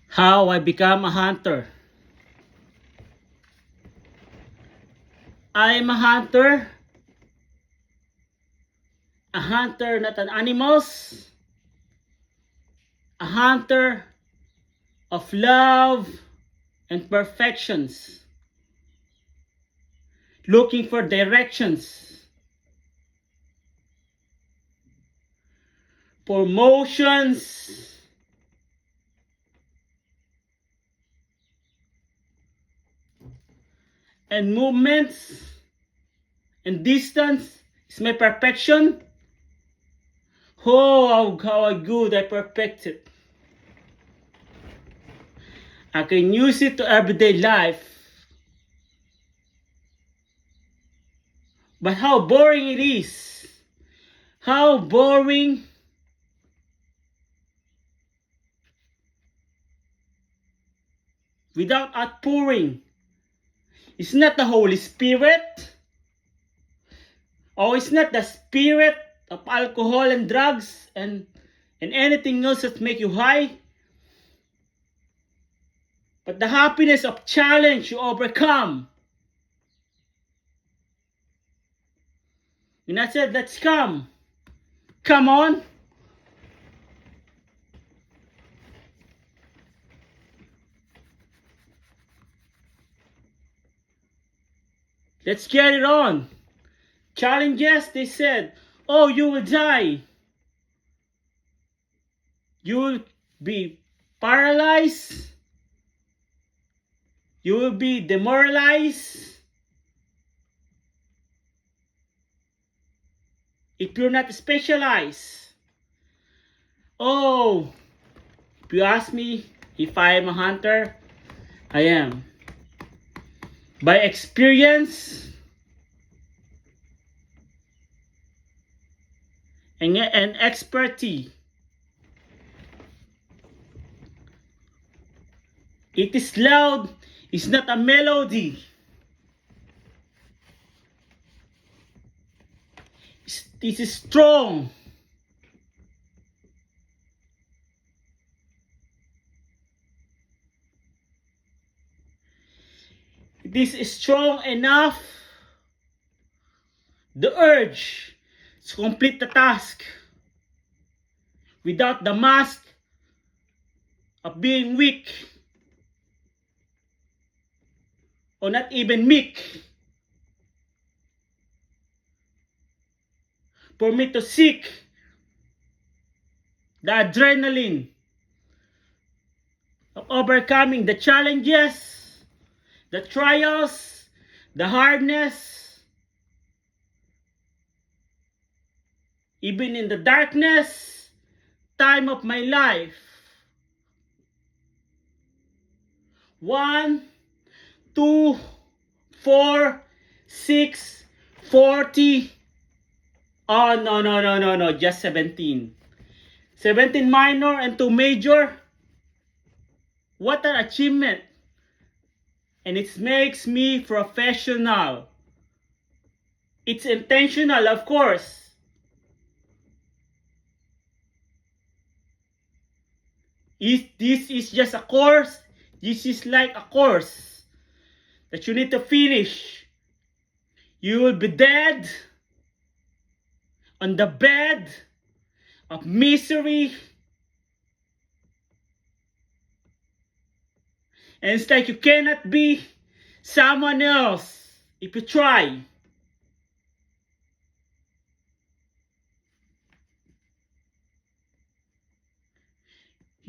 How I become a hunter. I am a hunter not an animals, a hunter of love and perfections, looking for directions, for motions, and movements, and distance is my perfection. Oh, how good I perfect it. I can use it to everyday life. But how boring it is. How boring. Without outpouring. It's not the Holy Spirit. Or it's not the spirit of alcohol and drugs and anything else that make you high. But the happiness of challenge you overcome. And I said, let's come. Come on. Let's get it on. Challenges, they said, oh, you will die. You will be paralyzed. You will be demoralized. If you're not specialized. Oh, if you ask me if I am a hunter, I am. By experience and expertise. It is loud, it's not a melody. It is strong. It is strong enough. The urge to complete the task without the mask of being weak or not even meek. For me to seek the adrenaline of overcoming the challenges, the trials, the hardness, even in the darkness time of my life. 1, 2, 4, 6, 40. Oh, no, just 17. 17 minor and 2 major. What an achievement. And it makes me professional. It's intentional, of course. This is just a course. This is like a course that you need to finish. You will be dead on the bed of misery. And it's like you cannot be someone else if you try.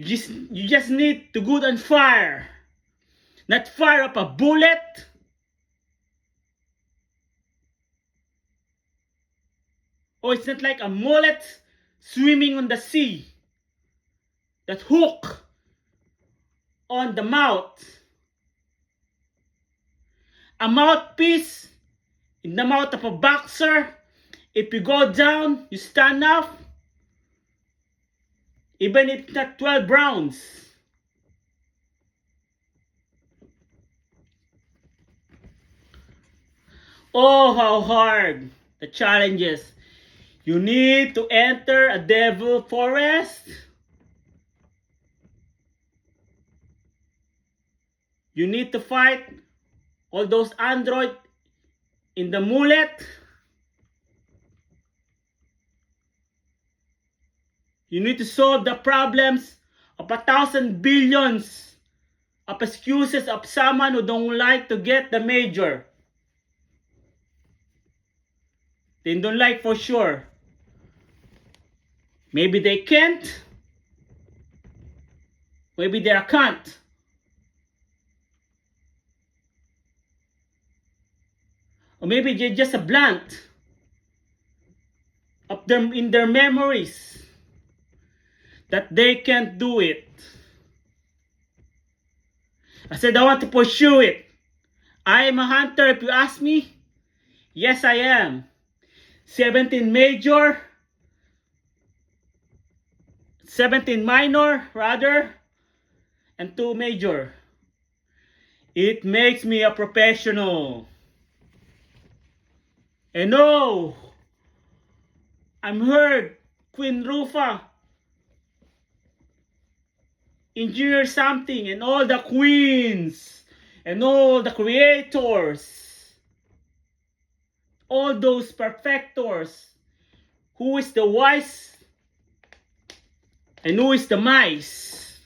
You just need to go on fire. Not fire up a bullet. Or it's not like a mullet swimming on the sea. That hook on the mouth. A mouthpiece in the mouth of a boxer. If you go down, you stand up. Even if it's not 12 rounds. Oh, how hard the challenges. You need to enter a devil forest. You need to fight all those android in the mullet. You need to solve the problems of 1,000 billions of excuses of someone who don't like to get the major. They don't like for sure. Maybe they can't. Maybe they can't. Or maybe they're just a blunt of them in their memories that they can't do it. I said I want to pursue it. I am a hunter if you ask me. Yes, I am. 17 major, 17 minor rather, and 2 major. It makes me a professional. And no, I'm heard Queen Rufa, engineer something, and all the queens, and all the creators, all those perfectors, who is the wise and who is the mice?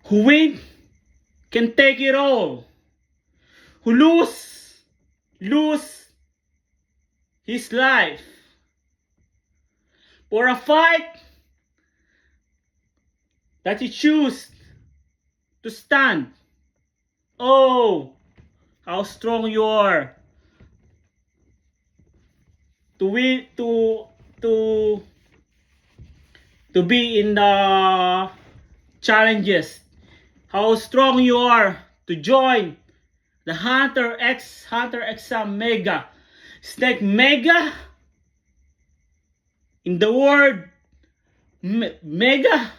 Who win can take it all. Who lose his life. For a fight that he choose to stand. Oh, how strong you are to win, to be in the challenges. How strong you are to join the Hunter X Mega. Snake Mega. In the word Mega,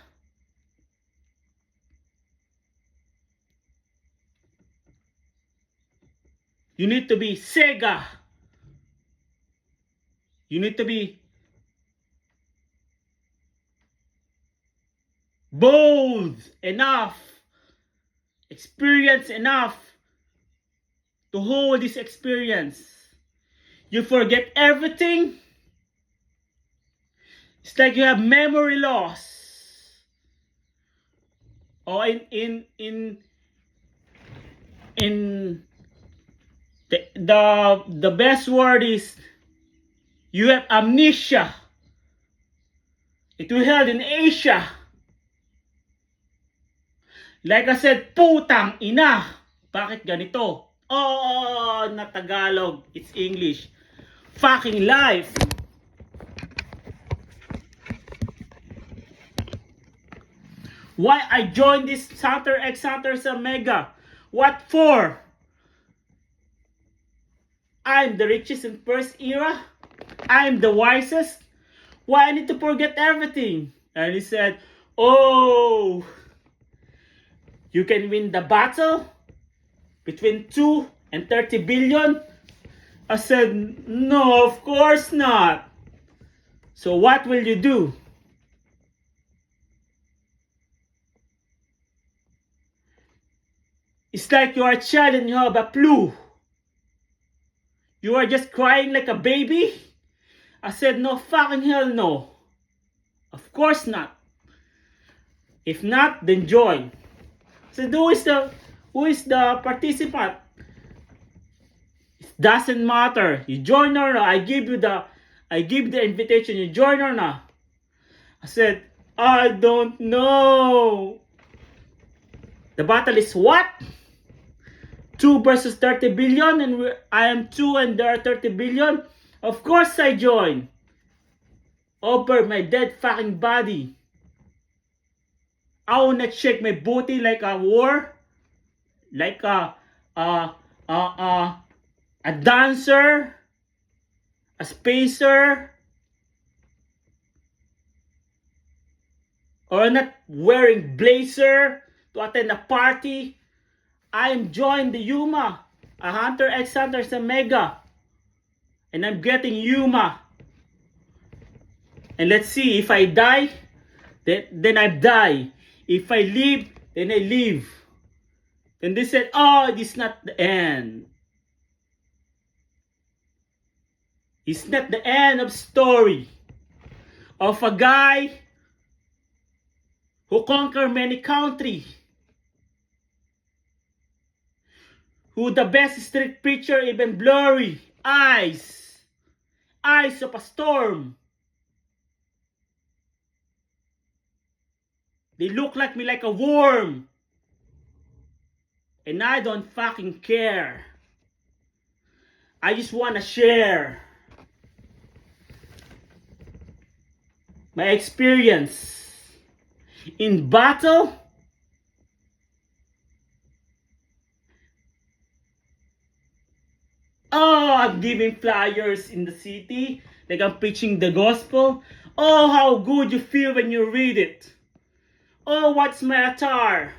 you need to be Sega. You need to be bold enough, experienced enough to hold this experience. You forget everything. It's like you have memory loss. Or in the best word is you have amnesia. It was held in Asia. Like I said, putang ina. Bakit ganito? Oh, na Tagalog. It's English. Fucking life. Why I joined this Hunter X Mega? What for? I'm the richest in first era. I'm the wisest. Why I need to forget everything? And he said, oh, you can win the battle between 2 and 30 billion? I said, no, of course not. So what will you do? It's like you are a child and you have a flu. You are just crying like a baby? I said, no fucking hell no. Of course not. If not, then join. So who is the participant? It doesn't matter. You join or not. I give the invitation. You join or not? I said, I don't know. The battle is what? 2 versus 30 billion and I am 2 and there are 30 billion? Of course I join. Over my dead fucking body. I wanna shake my booty like a war. Like a dancer. A spacer. Or not wearing blazer to attend a party. I am joined the Yuma, a Hunter X Mega, and I'm getting Yuma. And let's see if I die. then I die. If I live, then I live. Then they said, oh, this is not the end. It's not the end of story of a guy who conquered many countries, who the best street preacher, even blurry eyes of a storm. They look like me like a worm, and I don't fucking care. I just wanna share my experience in battle. Oh, I'm giving flyers in the city, like I'm preaching the gospel. Oh, how good you feel when you read it. Oh, what's my attire?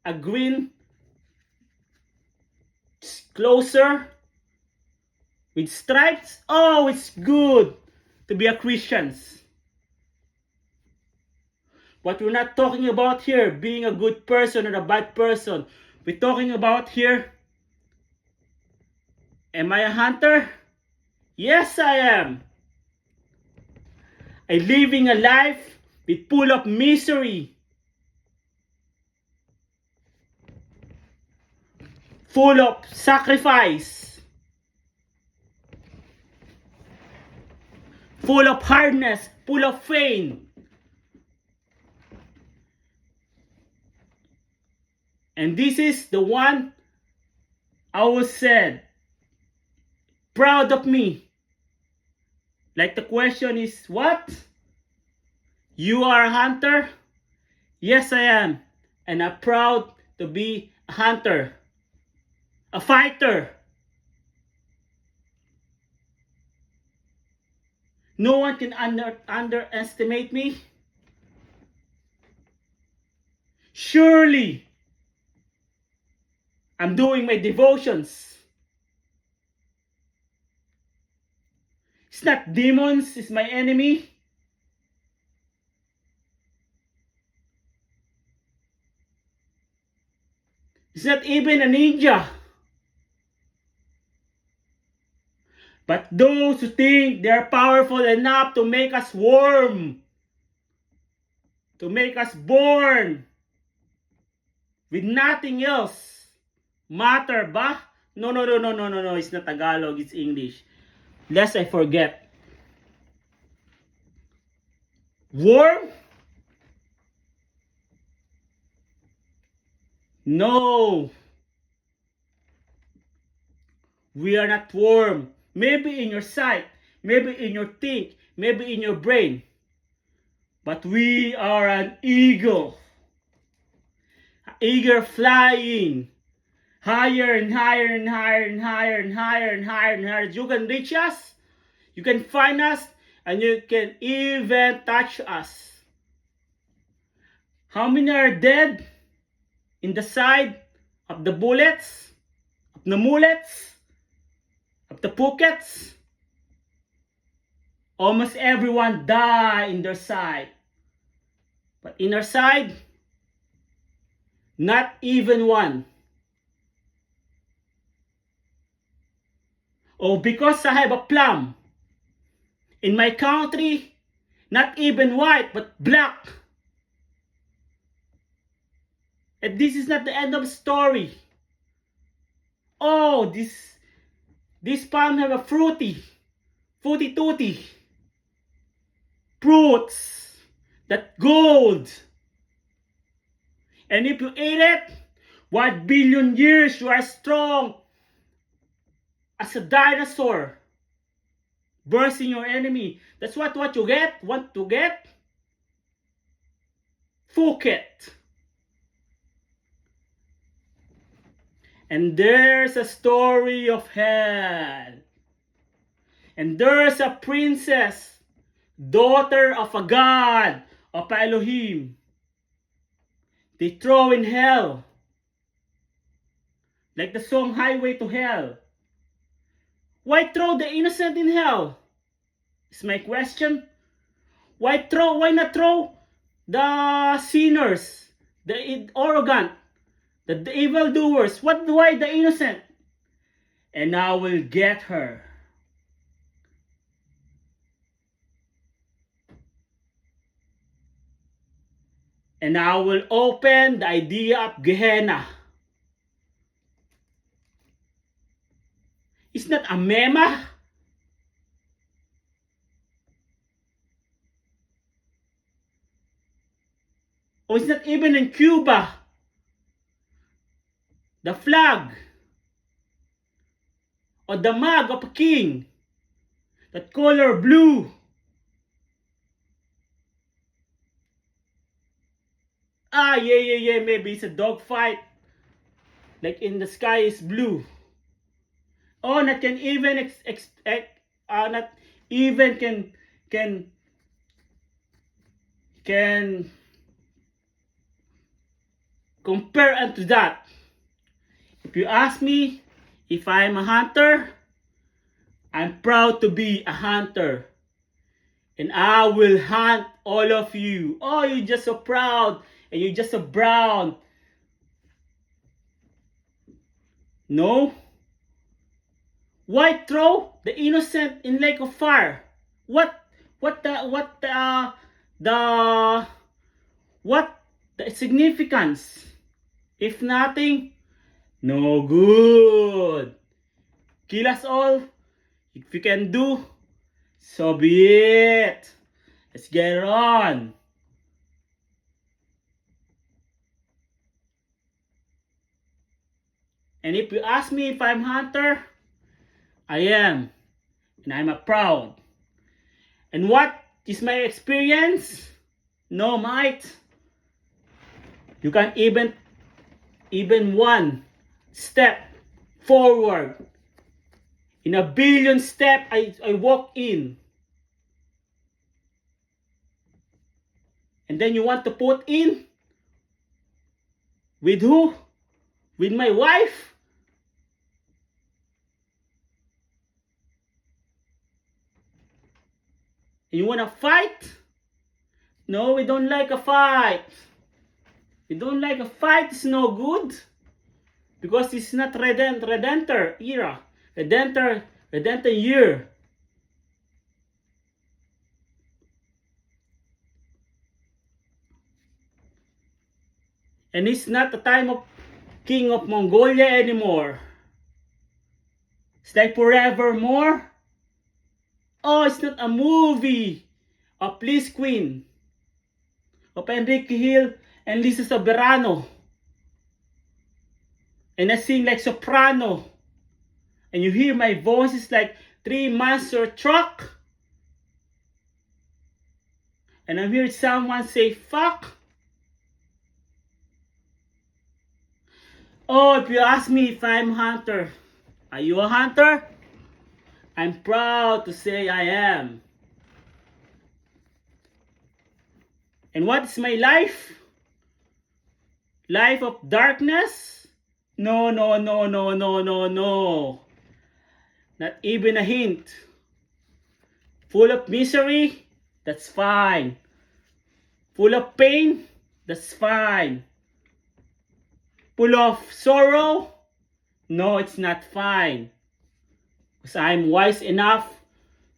A green closer with stripes. Oh, it's good to be a Christian. But we're not talking about here being a good person or a bad person. We're talking about here, am I a hunter? Yes, I am. I'm living a life with full of misery, full of sacrifice, full of hardness, full of pain. And this is the one I was said, proud of me. Like the question is, what? You are a hunter? Yes, I am. And I'm proud to be a hunter, a fighter. No one can underestimate me. Surely, I'm doing my devotions. It's not demons, it's my enemy. It's not even a ninja. But those who think they're powerful enough to make us warm, to make us born with nothing else matter ba? No, it's not Tagalog, it's English. Lest I forget. Warm? No. We are not warm. Maybe in your sight, maybe in your think, maybe in your brain. But we are an eagle. Eagle flying higher and higher and higher and higher and higher and higher and higher. You can reach us, you can find us, and you can even touch us. How many are dead in the side of the bullets, of the mullets, of the Phukets? Almost everyone die in their side. But in our side, not even one. Oh, because I have a plum. In my country, not even white, but black. And this is not the end of the story. Oh, this palm have a fruity tutti fruits, that gold. And if you eat it, 1 billion years you are strong as a dinosaur, bursting your enemy. That's what you get. Want to get? Phuket. And there's a story of hell. And there's a princess, daughter of a god, of Elohim. They throw in hell. Like the song Highway to Hell. Why throw the innocent in hell? Is my question. Why not throw the sinners, the arrogant, the evildoers? Why the innocent? And I will get her. And I will open the idea of Gehenna. It's not a mema. Or it's not even in Cuba. The flag. Or the mug of a king. That color blue. Yeah, maybe it's a dog fight. Like in the sky is blue. Oh, not can even not even can compare unto that. If you ask me if I'm a hunter, I'm proud to be a hunter. And I will hunt all of you. Oh, you're just so proud. And you're just so brown. No. Why throw the innocent in lake of fire? What the significance? If nothing, no good. Kill us all. If you can do, so be it. Let's get it on. And if you ask me if I'm hunter, I am. And I'm a proud. And what is my experience? No, mate. You can't even one step forward. In a billion step I walk in. And then you want to put in? With who? With my wife? You want to fight? No, we don't like a fight. We don't like a fight. It's no good. Because it's not Redemptor era. Redemptor year. And it's not the time of King of Mongolia anymore. It's like forevermore. Oh, it's not a movie of Please Queen, of Enrique Hill and Lisa Soberano. And I sing like soprano. And you hear my voice is like 3-monster truck. And I hear someone say fuck. Oh, if you ask me if I'm a hunter, are you a hunter? I'm proud to say I am. And what is my life? Life of darkness? No. Not even a hint. Full of misery? That's fine. Full of pain? That's fine. Full of sorrow? No, it's not fine. Because I'm wise enough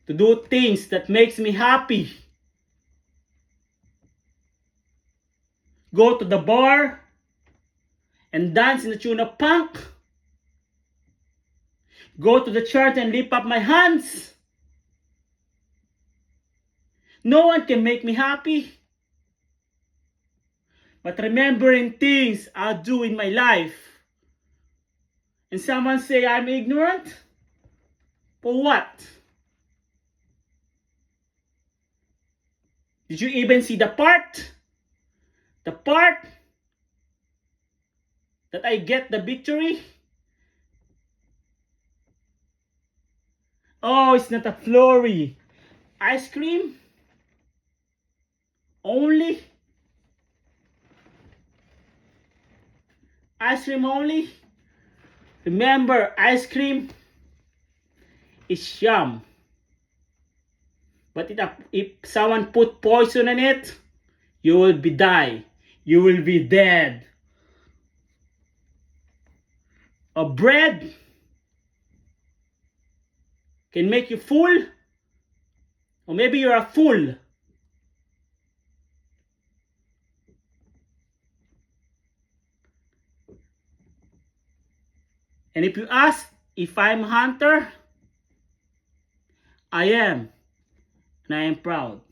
to do things that makes me happy. Go to the bar and dance in the tune of punk. Go to the church and lift up my hands. No one can make me happy. But remembering things I'll do in my life. And someone say I'm ignorant? For what? Did you even see the part? The part that I get the victory? Oh, it's not a flurry. Ice cream? Only? Ice cream only? Remember, ice cream is yum. But if someone put poison in it, you will be die. You will be dead. A bread can make you full, or maybe you're a fool. And if you ask if I'm a hunter, I am, and I am proud.